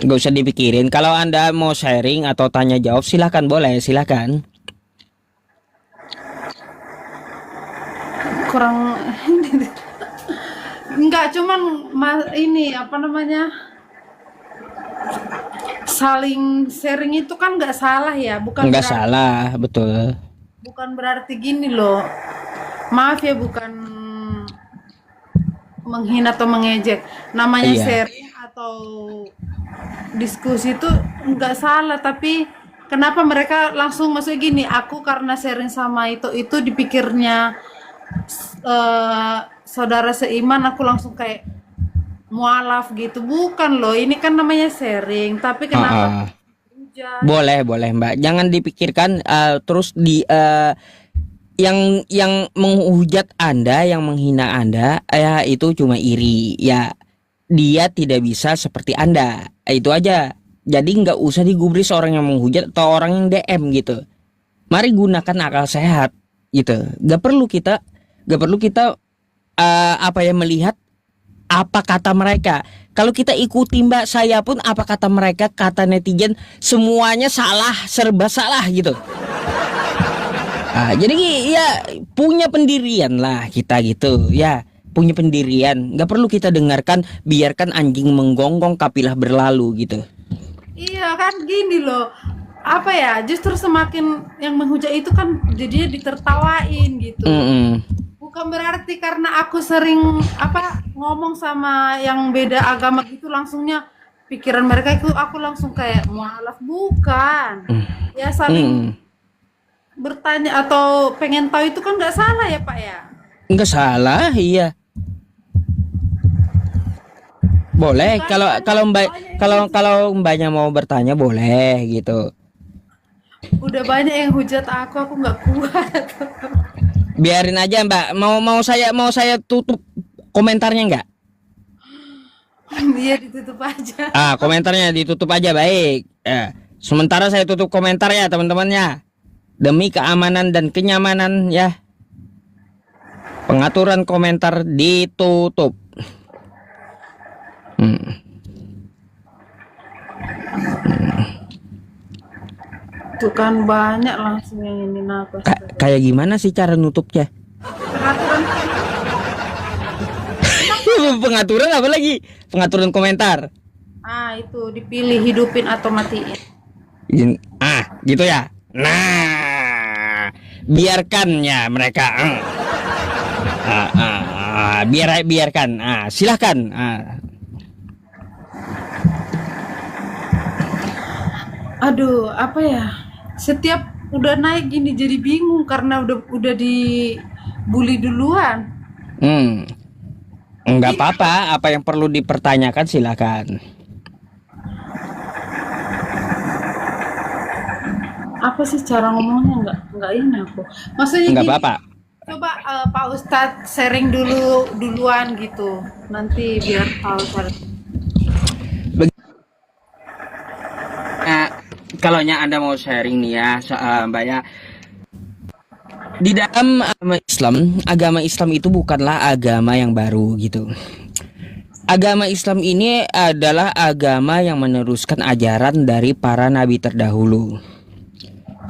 Gak usah dipikirin. Kalau Anda mau sharing atau tanya jawab, silahkan, boleh, silahkan. Kurang enggak, cuman ini apa namanya, saling sharing itu kan nggak salah ya, Nggak salah, betul. bukan berarti gini loh, maaf ya, bukan menghina atau mengejek, namanya Iya. sharing atau diskusi itu nggak salah, tapi kenapa mereka langsung masuk gini, aku karena sharing sama itu dipikirnya saudara seiman, aku langsung kayak mualaf gitu. Bukan loh, ini kan namanya sharing, tapi kenapa Heeh. hujat. Boleh, boleh, Mbak. Jangan dipikirkan terus yang menghujat Anda, yang menghina Anda, ya itu cuma iri. Ya, dia tidak bisa seperti Anda. Itu aja. Jadi nggak usah digubris orang yang menghujat atau orang yang DM gitu. Mari gunakan akal sehat gitu. Gak perlu kita apa ya, melihat apa kata mereka. Kalau kita ikuti Mbak, saya pun apa kata mereka, kata netizen, semuanya salah, serba salah gitu. Jadi ya punya pendirian lah kita gitu ya, punya pendirian. Nggak perlu kita dengarkan, biarkan anjing menggonggong kapilah berlalu gitu. Iya kan gini loh. Apa ya? Justru semakin yang menghujat itu kan jadinya ditertawain gitu. Mm-mm. Bukan berarti karena aku sering apa ngomong sama yang beda agama gitu langsungnya pikiran mereka itu aku langsung kayak mualaf, bukan. Ya saling Mm-mm. bertanya atau pengen tahu itu kan nggak salah ya Pak ya. Nggak salah, iya. Boleh Bukan kalau kalau Mbak, banyak yang kalau hujat. kalau Mbaknya mau bertanya boleh gitu. Udah banyak yang hujat aku nggak kuat. Biarin aja Mbak. Mau saya tutup komentarnya nggak? Iya ditutup aja. Komentarnya ditutup aja, baik. Sementara saya tutup komentar ya teman-temannya. Demi keamanan dan kenyamanan ya. Pengaturan komentar ditutup. Hmm. Tuh kan banyak langsung yang ini apa Kayak gimana sih cara nutupnya? peraturan Pengaturan apa lagi? Pengaturan komentar. itu dipilih hidupin atau matiin. Gitu ya. Nah, biarkan ya mereka. Biarkan. Silahkan. Aduh, apa ya? Setiap udah naik gini jadi bingung karena udah dibully duluan. Hmm, Enggak Gini, apa-apa. Apa yang perlu dipertanyakan silahkan. apa sih cara ngomongnya nggak ini aku. Maksudnya Enggak gini, apa-apa. coba Pak Ustadz sharing duluan gitu. Nanti biar tahu cara. Nah, kalau Anda mau sharing nih ya, Mbak ya, di dalam agama Islam itu bukanlah agama yang baru gitu. Agama Islam ini adalah agama yang meneruskan ajaran dari para nabi terdahulu.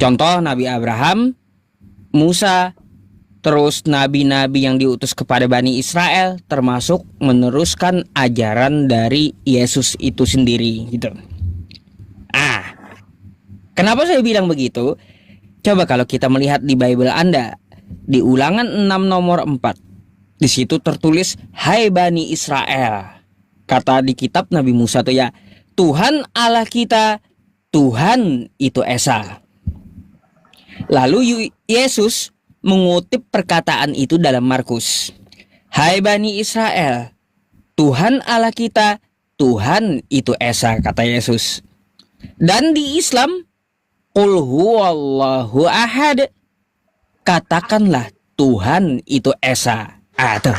Contoh Nabi Abraham, Musa, terus nabi-nabi yang diutus kepada Bani Israel, termasuk meneruskan ajaran dari Yesus itu sendiri gitu. Kenapa saya bilang begitu? Coba kalau kita melihat di Bible Anda, di Ulangan 6 nomor 4, di situ tertulis, "Hai Bani Israel." Kata di kitab Nabi Musa tuh ya, Tuhan Allah kita, Tuhan itu Esa. Lalu Yesus mengutip perkataan itu dalam Markus. "Hai Bani Israel, Tuhan Allah kita, Tuhan itu Esa," kata Yesus. Dan di Islam, Qul huwallahu ahad. Katakanlah Tuhan itu Esa. Tuh.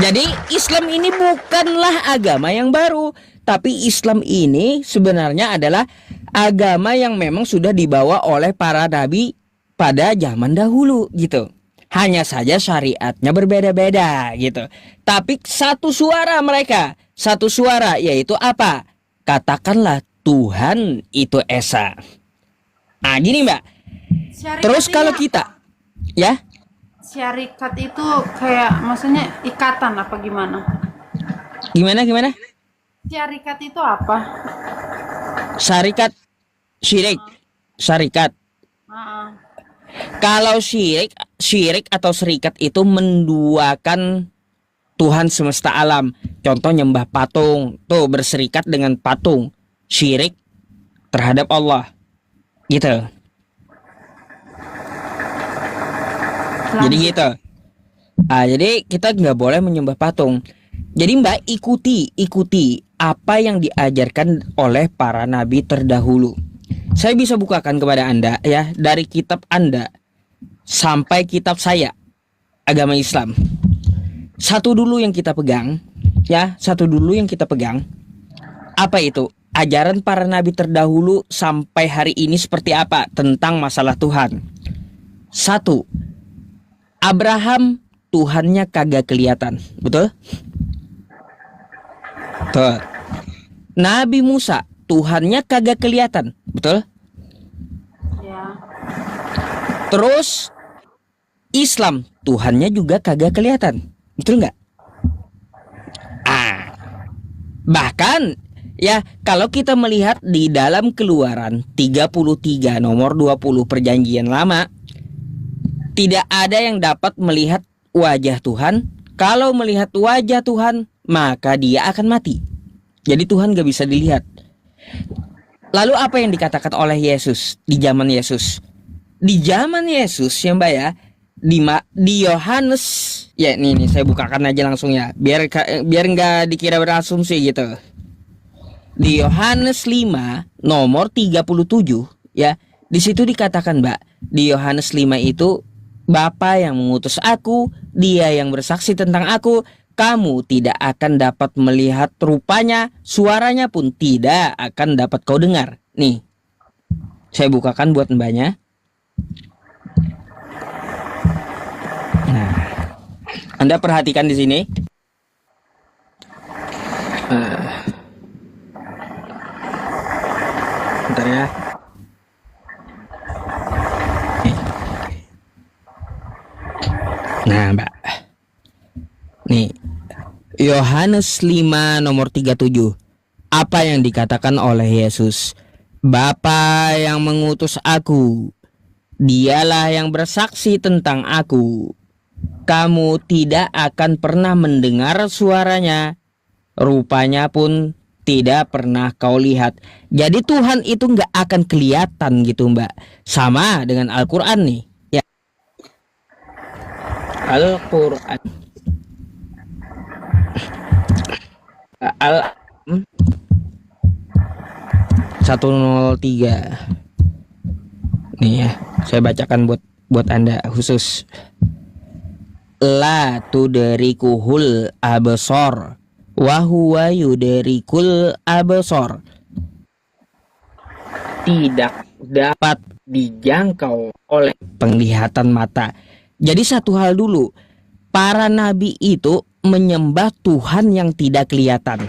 Jadi Islam ini bukanlah agama yang baru, tapi Islam ini sebenarnya adalah agama yang memang sudah dibawa oleh para nabi pada zaman dahulu gitu. Hanya saja syariatnya berbeda-beda gitu. Tapi satu suara mereka, satu suara, yaitu apa? Katakanlah Tuhan itu Esa. Nah gini Mbak. Syarikat Terus ini kalau apa? kita, ya Syarikat itu kayak maksudnya ikatan apa gimana? gimana? Syarikat itu apa? Syarikat, syarikat. Ah, Kalau syirik atau serikat itu menduakan Tuhan semesta alam. Contoh nyembah patung, tuh berserikat dengan patung. Syirik terhadap Allah. Gitu. Jadi lanjut. gitu. Jadi kita nggak boleh menyembah patung. Jadi Mbak ikuti apa yang diajarkan oleh para nabi terdahulu. Saya bisa bukakan kepada Anda ya, dari kitab Anda sampai kitab saya, agama Islam. Satu dulu yang kita pegang, ya, satu dulu yang kita pegang. Apa itu? Ajaran para nabi terdahulu sampai hari ini seperti apa tentang masalah Tuhan. Satu, Abraham Tuhannya kagak kelihatan, betul? Tuh. Nabi Musa Tuhannya kagak kelihatan, betul? Ya. Terus Islam Tuhannya juga kagak kelihatan, betul nggak? Bahkan ya kalau kita melihat di dalam Keluaran 33 nomor 20 Perjanjian Lama, tidak ada yang dapat melihat wajah Tuhan. Kalau melihat wajah Tuhan, maka dia akan mati. Jadi Tuhan gak bisa dilihat. Lalu apa yang dikatakan oleh Yesus di zaman Yesus? Di zaman Yesus ya Mbak ya, di Yohanes, ya nih saya bukakan aja langsung ya, biar nggak dikira berasumsi gitu. Di Yohanes 5 nomor 37 ya, di situ dikatakan Mbak, di Yohanes 5 itu, Bapa yang mengutus aku, dia yang bersaksi tentang aku, kamu tidak akan dapat melihat rupanya, suaranya pun tidak akan dapat kau dengar. Nih, saya bukakan buat Mbaknya. Nah, Anda perhatikan di sini. Bentar ya. Nah, Mbak. Nih, Yohanes 5 nomor 37. Apa yang dikatakan oleh Yesus? Bapa yang mengutus aku, dialah yang bersaksi tentang aku. Kamu tidak akan pernah mendengar suaranya, rupanya pun tidak pernah kau lihat. Jadi Tuhan itu nggak akan kelihatan gitu Mbak. Sama dengan Al-Quran nih ya. Al-Quran 103. Nih ya, saya bacakan buat Anda khusus. La tudrikuhul absor wa huwa yudrikul absor. Tidak dapat dijangkau oleh penglihatan mata. Jadi satu hal dulu, para nabi itu menyembah Tuhan yang tidak kelihatan.